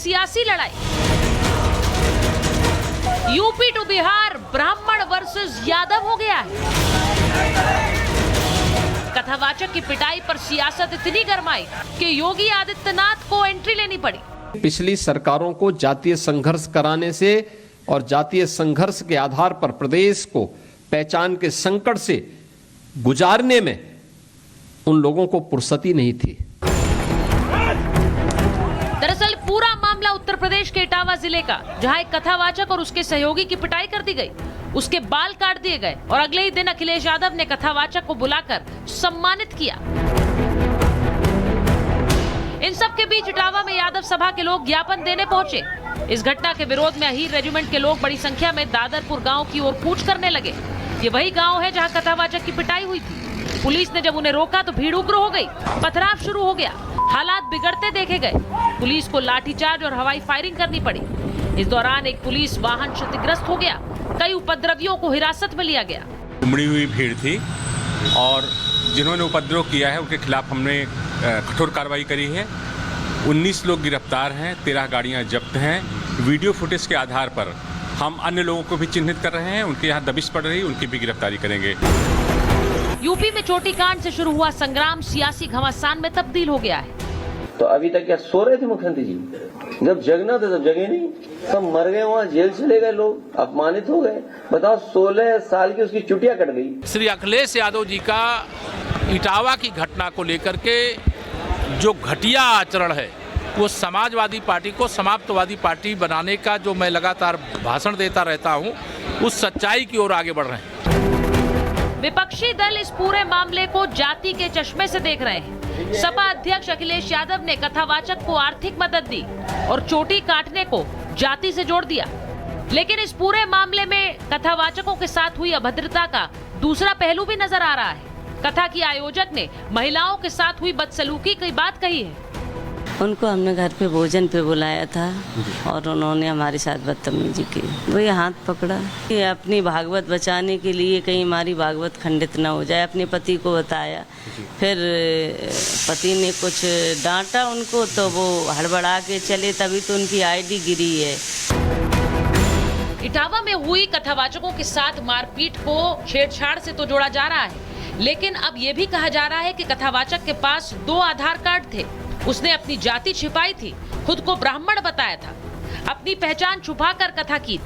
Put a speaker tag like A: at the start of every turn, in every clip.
A: सियासी लड़ाई। UP to Bihar ब्राह्मण वर्सेस यादव हो गया है। कथावाचक की पिटाई पर सियासत इतनी गरमाई कि योगी आदित्यनाथ को एंट्री लेनी पड़ी।
B: पिछली सरकारों को जातीय संघर्ष कराने से और जातीय संघर्ष के आधार पर प्रदेश को पहचान के संकट से गुजारने में उन लोगों को फुर्सती नहीं थी।
A: दरअसल पूरा मामला उत्तर प्रदेश के इटावा जिले का, जहां एक कथावाचक और उसके सहयोगी की पिटाई कर दी गई, उसके बाल काट दिए गए और अगले ही दिन अखिलेश यादव ने कथावाचक को बुलाकर सम्मानित किया। इन सब के बीच इटावा में यादव सभा के लोग ज्ञापन देने पहुंचे। इस घटना के विरोध में अहीर रेजिमेंट के लोग बड़ी संख्या में दादरपुर गांव की ओर कूच करने लगे। ये वही गांव है जहां कथावाचक की पिटाई हुई थी। पुलिस ने जब उन्हें रोका तो भीड़ उग्र हो गई, पथराव शुरू हो गया, हालात बिगड़ते देखे गए। पुलिस को लाठीचार्ज और हवाई फायरिंग करनी पड़ी। इस दौरान एक पुलिस वाहन क्षतिग्रस्त हो गया, कई उपद्रवियों को हिरासत में लिया गया।
C: उमड़ी हुई भीड़ थी और जिन्होंने उपद्रव किया है उनके खिलाफ हमने कठोर कार्रवाई करी है। 19 लोग गिरफ्तार हैं, 13 गाड़ियां जब्त हैं। वीडियो फुटेज के आधार पर हम अन्य लोगों को भी चिन्हित कर रहे हैं, उनके यहाँ दबिश पड़ रही, उनकी भी गिरफ्तारी करेंगे।
A: यूपी में चोटी कांड से शुरू हुआ संग्राम सियासी घमासान में तब्दील हो गया है।
D: तो अभी तक क्या सो रहे थे मुख्यमंत्री जी? जब जगना था तब जगे नहीं, सब मर गए, वहाँ जेल चले गए, लोग अपमानित हो गए। बताओ 16 साल की उसकी चुटिया कट गई।
E: श्री अखिलेश यादव जी का इटावा की घटना को लेकर के जो घटिया आचरण है, वो समाजवादी पार्टी को समाप्तवादी पार्टी बनाने का जो मैं लगातार भाषण देता रहता हूं, उस सच्चाई की ओर आगे बढ़ रहे हैं।
A: विपक्षी दल इस पूरे मामले को जाति के चश्मे से देख रहे हैं। सपा अध्यक्ष अखिलेश यादव ने कथावाचक को आर्थिक मदद दी और चोटी काटने को जाति से जोड़ दिया। लेकिन इस पूरे मामले में कथावाचकों के साथ हुई अभद्रता का दूसरा पहलू भी नजर आ रहा है। कथा की आयोजक ने महिलाओं के साथ हुई बदसलूकी की बात कही है।
F: उनको हमने घर पे भोजन पे बुलाया था और उन्होंने हमारे साथ बदतमीजी की। वही हाथ पकड़ा कि अपनी भागवत बचाने के लिए कहीं हमारी भागवत खंडित न हो जाए। अपने पति को बताया, फिर पति ने कुछ डांटा उनको तो वो हड़बड़ा के चले, तभी तो उनकी आईडी गिरी है।
A: इटावा में हुई कथावाचकों के साथ मारपीट को छेड़छाड़ से तो जोड़ा जा रहा है, लेकिन अब ये भी कहा जा रहा है कि कथावाचक के पास 2 आधार कार्ड थे। उसने अपनी जाति छिपाई थी, खुद को ब्राह्मण बताया था, अपनी पहचान छुपाकर कथा की।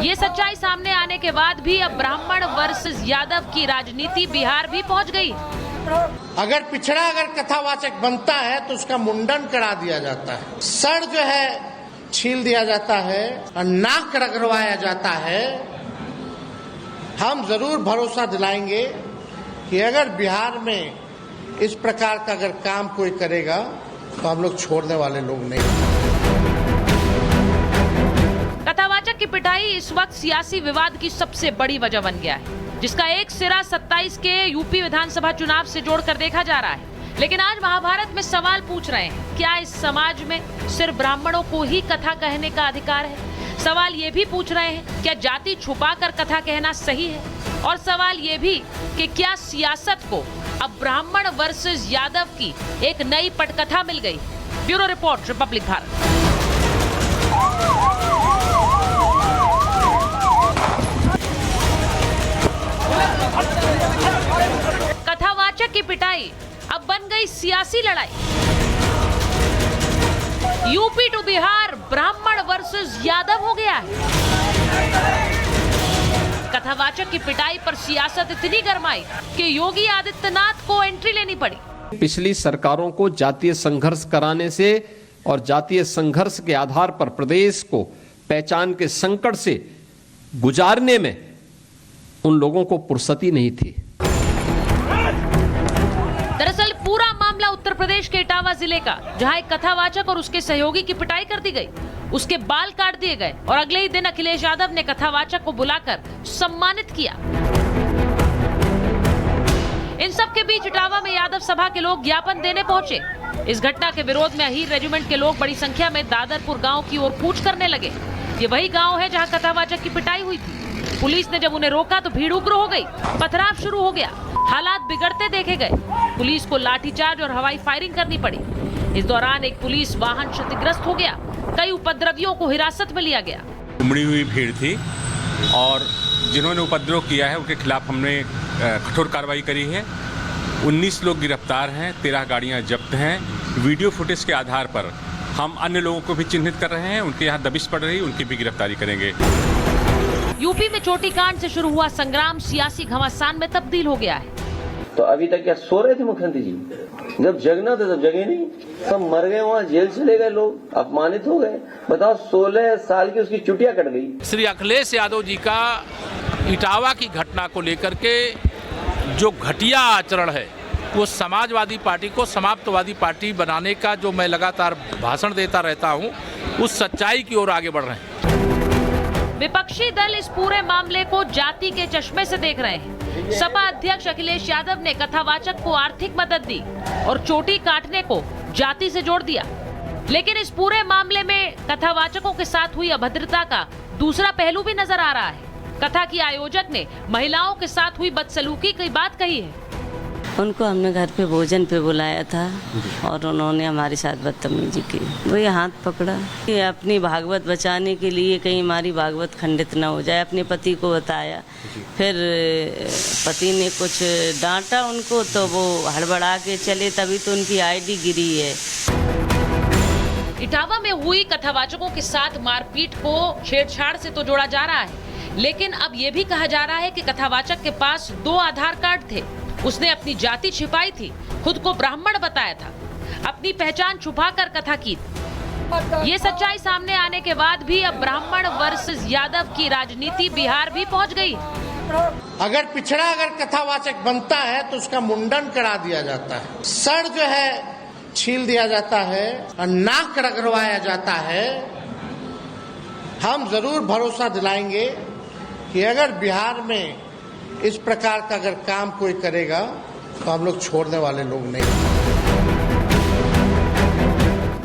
A: ये सच्चाई सामने आने के बाद भी अब ब्राह्मण वर्सेस यादव की राजनीति बिहार भी पहुंच गई।
G: अगर पिछड़ा कथावाचक बनता है तो उसका मुंडन करा दिया जाता है, सर जो है छील दिया जाता है और नाक रगड़वाया जाता है। हम जरूर भरोसा दिलाएंगे कि अगर बिहार में इस प्रकार का अगर काम कोई करेगा तो हम लोग छोड़ने वाले लोग नहीं।
A: कथावाचक की पिटाई इस वक्त सियासी विवाद की सबसे बड़ी वजह बन गया है, जिसका एक सिरा 27 के यूपी विधानसभा चुनाव से जोड़कर देखा जा रहा है। लेकिन आज महाभारत में सवाल पूछ रहे हैं, क्या इस समाज में सिर्फ ब्राह्मणों को ही कथा कहने का अधिकार है? सवाल ये भी पूछ रहे हैं, क्या जाति छुपाकर कथा कहना सही है? और सवाल ये भी कि क्या सियासत को अब ब्राह्मण वर्सेस यादव की एक नई पटकथा मिल गई? Bureau report, Republic Bharat. कथावाचक की पिटाई अब बन गई सियासी लड़ाई। यूपी टू बिहार ब्राह्मण वर्सेस यादव हो गया है। कथावाचक की पिटाई पर सियासत इतनी गरमाई कि योगी आदित्यनाथ को एंट्री लेनी पड़ी।
B: पिछली सरकारों को जातीय संघर्ष कराने से और जातीय संघर्ष के आधार पर प्रदेश को पहचान के संकट से गुजारने में उन लोगों को फुर्सती नहीं थी।
A: दरअसल पूरा मामला उत्तर प्रदेश के इटावा जिले का, जहां एक कथावाचक और उसके सहयोगी की पिटाई कर दी गई, उसके बाल काट दिए गए और अगले ही दिन अखिलेश यादव ने कथावाचक को बुलाकर सम्मानित किया। इन सब के बीच इटावा में यादव सभा के लोग ज्ञापन देने पहुंचे। इस घटना के विरोध में अहीर रेजिमेंट के लोग बड़ी संख्या में दादरपुर गांव की ओर कूच करने लगे। ये वही गांव है जहां कथावाचक की पिटाई हुई थी। पुलिस ने जब उन्हें रोका तो भीड़ उग्र हो गई, पथराव शुरू हो गया, हालात बिगड़ते देखे गए। पुलिस को लाठीचार्ज और हवाई फायरिंग करनी पड़ी। इस दौरान एक पुलिस वाहन क्षतिग्रस्त हो गया, कई उपद्रवियों को हिरासत में लिया गया।
C: उमड़ी हुई भीड़ थी और जिन्होंने उपद्रव किया है उनके खिलाफ हमने कठोर कार्रवाई करी है। 19 लोग गिरफ्तार हैं, 13 गाड़ियां जब्त हैं। वीडियो फुटेज के आधार पर हम अन्य लोगों को भी चिन्हित कर रहे हैं। उनके यहाँ दबिश पड़ रही, उनकी भी गिरफ्तारी करेंगे।
A: यूपी में चोटी कांड से शुरू हुआ संग्राम सियासी घमासान में तब्दील हो गया है।
D: तो अभी तक क्या सो रहे थे मुख्यमंत्री जी? जब जगना था तब जगे नहीं, सब मर गए, वहाँ जेल चले गए, लोग अपमानित हो गए। बताओ 16 साल की उसकी चुटिया कट गई।
E: श्री अखिलेश यादव जी का इटावा की घटना को लेकर के जो घटिया आचरण है वो समाजवादी पार्टी को समाप्तवादी पार्टी बनाने का जो मैं लगातार भाषण देता रहता हूं, उस सच्चाई की ओर आगे बढ़ रहे हैं।
A: विपक्षी दल इस पूरे मामले को जाति के चश्मे से देख रहे हैं। सपा अध्यक्ष अखिलेश यादव ने कथावाचक को आर्थिक मदद दी और चोटी काटने को जाति से जोड़ दिया। लेकिन इस पूरे मामले में कथावाचकों के साथ हुई अभद्रता का दूसरा पहलू भी नजर आ रहा है। कथा की आयोजक ने महिलाओं के साथ हुई बदसलूकी की बात कही है।
F: उनको हमने घर पे भोजन पे बुलाया था और उन्होंने हमारे साथ बदतमीजी की। वही हाथ पकड़ा कि अपनी भागवत बचाने के लिए कहीं हमारी भागवत खंडित न हो जाए। अपने पति को बताया, फिर पति ने कुछ डांटा उनको तो वो हड़बड़ा के चले, तभी तो उनकी आईडी गिरी है।
A: इटावा में हुई कथावाचकों के साथ मारपीट को छेड़छाड़ से तो जोड़ा जा रहा है, लेकिन अब ये भी कहा जा रहा है कि कथावाचक के पास 2 आधार कार्ड थे। उसने अपनी जाति छिपाई थी, खुद को ब्राह्मण बताया था, अपनी पहचान छुपाकर कथा की। ये सच्चाई सामने आने के बाद भी अब ब्राह्मण वर्सेस यादव की राजनीति बिहार भी पहुंच गई।
G: अगर पिछड़ा कथावाचक बनता है तो उसका मुंडन करा दिया जाता है, सर जो है छील दिया जाता है और नाक रगड़वाया जाता है। हम जरूर भरोसा दिलाएंगे कि अगर बिहार में इस प्रकार का अगर काम कोई करेगा तो हम लोग छोड़ने वाले लोग नहीं।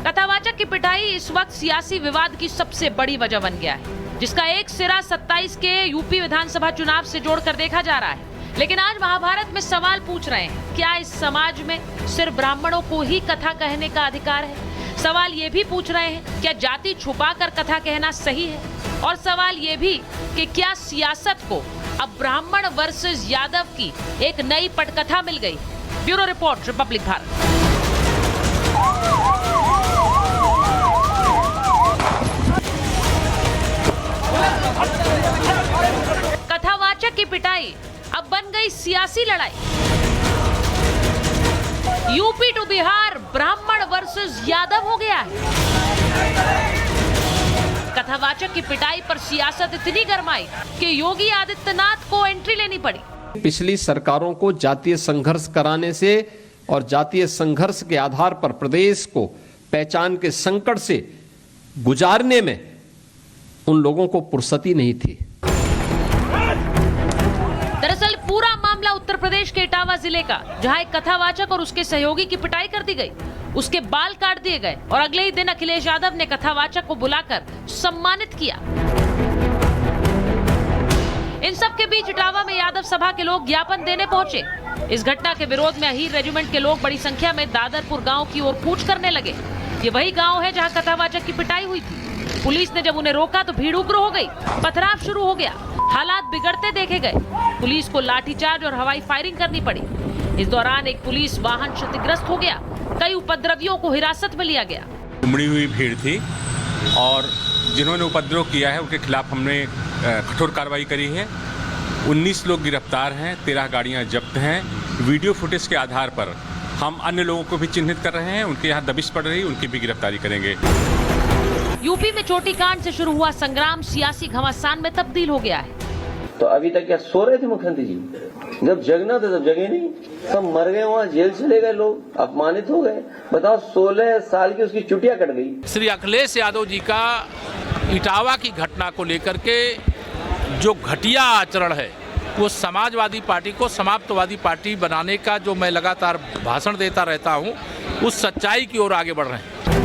A: कथावाचक की पिटाई इस वक्त सियासी विवाद की सबसे बड़ी वजह बन गया है, जिसका एक सिरा 27 के यूपी विधानसभा चुनाव से जोड़कर देखा जा रहा है। लेकिन आज महाभारत में सवाल पूछ रहे हैं, क्या इस समाज में सिर्फ ब्राह्मणों को ही कथा कहने का अधिकार है? सवाल ये भी पूछ रहे हैं, क्या जाति छुपाकर कथा कहना सही है? और सवाल ये भी कि क्या सियासत को अब ब्राह्मण वर्सेस यादव की एक नई पटकथा मिल गई? Bureau report, Republic Bharat. कथावाचक की पिटाई अब बन गई सियासी लड़ाई। यूपी टू बिहार ब्राह्मण वर्सेस यादव हो गया है। कथावाचक की पिटाई पर सियासत इतनी गरमाई कि योगी आदित्यनाथ को एंट्री लेनी पड़ी।
B: पिछली सरकारों को जातीय संघर्ष कराने से और जातीय संघर्ष के आधार पर प्रदेश को पहचान के संकट से गुजारने में उन लोगों को फुर्सती नहीं थी।
A: दरअसल पूरा मामला उत्तर प्रदेश के इटावा जिले का, जहां एक कथावाचक और उसके सहयोगी की पिटाई कर दी गई, उसके बाल काट दिए गए और अगले ही दिन अखिलेश यादव ने कथावाचक को बुलाकर सम्मानित किया। इन सब के बीच इटावा में यादव सभा के लोग ज्ञापन देने पहुंचे। इस घटना के विरोध में अहीर रेजिमेंट के लोग बड़ी संख्या में दादरपुर गांव की ओर कूच करने लगे। ये वही गांव है जहां कथावाचक की पिटाई हुई थी। पुलिस ने जब उन्हें रोका तो भीड़ उग्र हो गई, पथराव शुरू हो गया, हालात बिगड़ते देखे गए। पुलिस को लाठीचार्ज और हवाई फायरिंग करनी पड़ी। इस दौरान एक पुलिस वाहन क्षतिग्रस्त हो गया, कई उपद्रवियों को हिरासत में लिया गया।
C: उमड़ी हुई भीड़ थी और जिन्होंने उपद्रव किया है उनके खिलाफ हमने कठोर कार्रवाई करी है। 19 लोग गिरफ्तार हैं, 13 गाड़ियां जब्त हैं। वीडियो फुटेज के आधार पर हम अन्य लोगों को भी चिन्हित कर रहे हैं। उनके यहाँ दबिश पड़ रही, उनकी भी गिरफ्तारी करेंगे।
A: यूपी में चोटी कांड से शुरू हुआ संग्राम सियासी घमासान में तब्दील हो गया है।
D: तो अभी तक क्या सो रहे थे मुख्यमंत्री जी? जब जगना था तब जगे नहीं, सब मर गए, वहाँ जेल चले गए, लोग अपमानित हो गए। बताओ 16 साल की उसकी चुटिया कट गई।
E: श्री अखिलेश यादव जी का इटावा की घटना को लेकर के जो घटिया आचरण है वो समाजवादी पार्टी को समाप्तवादी पार्टी बनाने का जो मैं लगातार भाषण देता रहता हूं, उस सच्चाई की ओर आगे बढ़ रहे हैं।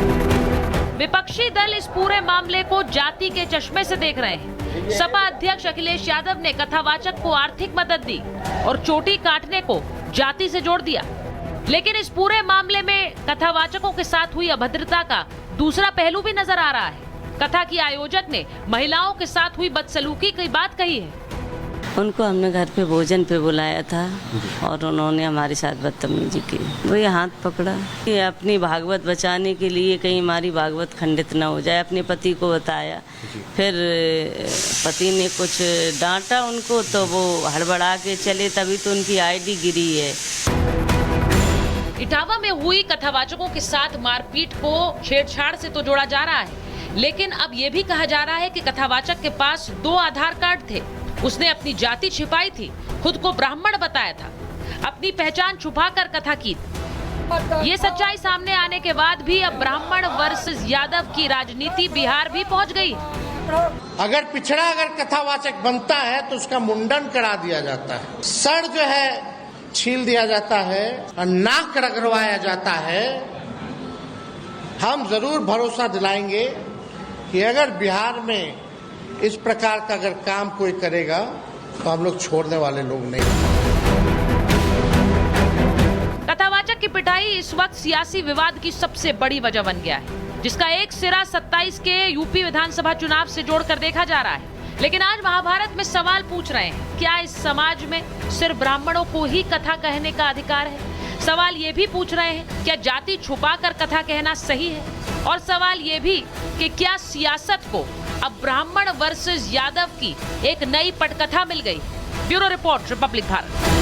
A: विपक्षी दल इस पूरे मामले को जाति के चश्मे से देख रहे हैं। सपा अध्यक्ष अखिलेश यादव ने कथावाचक को आर्थिक मदद दी और चोटी काटने को जाति से जोड़ दिया। लेकिन इस पूरे मामले में कथावाचकों के साथ हुई अभद्रता का दूसरा पहलू भी नजर आ रहा है। कथा की आयोजक ने महिलाओं के साथ हुई बदसलूकी की बात कही है।
F: उनको हमने घर पे भोजन पे बुलाया था और उन्होंने हमारे साथ बदतमीजी की। वही हाथ पकड़ा कि अपनी भागवत बचाने के लिए कहीं हमारी भागवत खंडित ना हो जाए। अपने पति को बताया, फिर पति ने कुछ डांटा उनको तो वो हड़बड़ा के चले, तभी तो उनकी आईडी गिरी है।
A: इटावा में हुई कथावाचकों के साथ मारपीट को छेड़छाड़ से तो जोड़ा जा रहा है, लेकिन अब ये भी कहा जा रहा है कि कथावाचक के पास 2 आधार कार्ड थे। उसने अपनी जाति छिपाई थी, खुद को ब्राह्मण बताया था, अपनी पहचान छुपाकर कथा की। ये सच्चाई सामने आने के बाद भी अब ब्राह्मण वर्सेस यादव की राजनीति बिहार भी पहुंच गई।
G: अगर पिछड़ा अगर कथावाचक बनता है तो उसका मुंडन करा दिया जाता है, सर जो है छील दिया जाता है और नाक रगड़वाया जाता है। हम जरूर भरोसा दिलाएंगे कि अगर बिहार में इस प्रकार का अगर काम कोई करेगा तो हम लोग छोड़ने वाले लोग नहीं।
A: कथावाचक की पिटाई इस वक्त सियासी विवाद की सबसे बड़ी वजह बन गया है, जिसका एक सिरा 27 के यूपी विधानसभा चुनाव से जोड़कर देखा जा रहा है। लेकिन आज महाभारत में सवाल पूछ रहे हैं, क्या इस समाज में सिर्फ ब्राह्मणों को ही कथा कहने का अधिकार है? सवाल ये भी पूछ रहे हैं, क्या जाति छुपाकर कथा कहना सही है? और सवाल ये भी कि क्या सियासत को अब ब्राह्मण वर्सेस यादव की एक नई पटकथा मिल गई? Bureau report, Republic Bharat.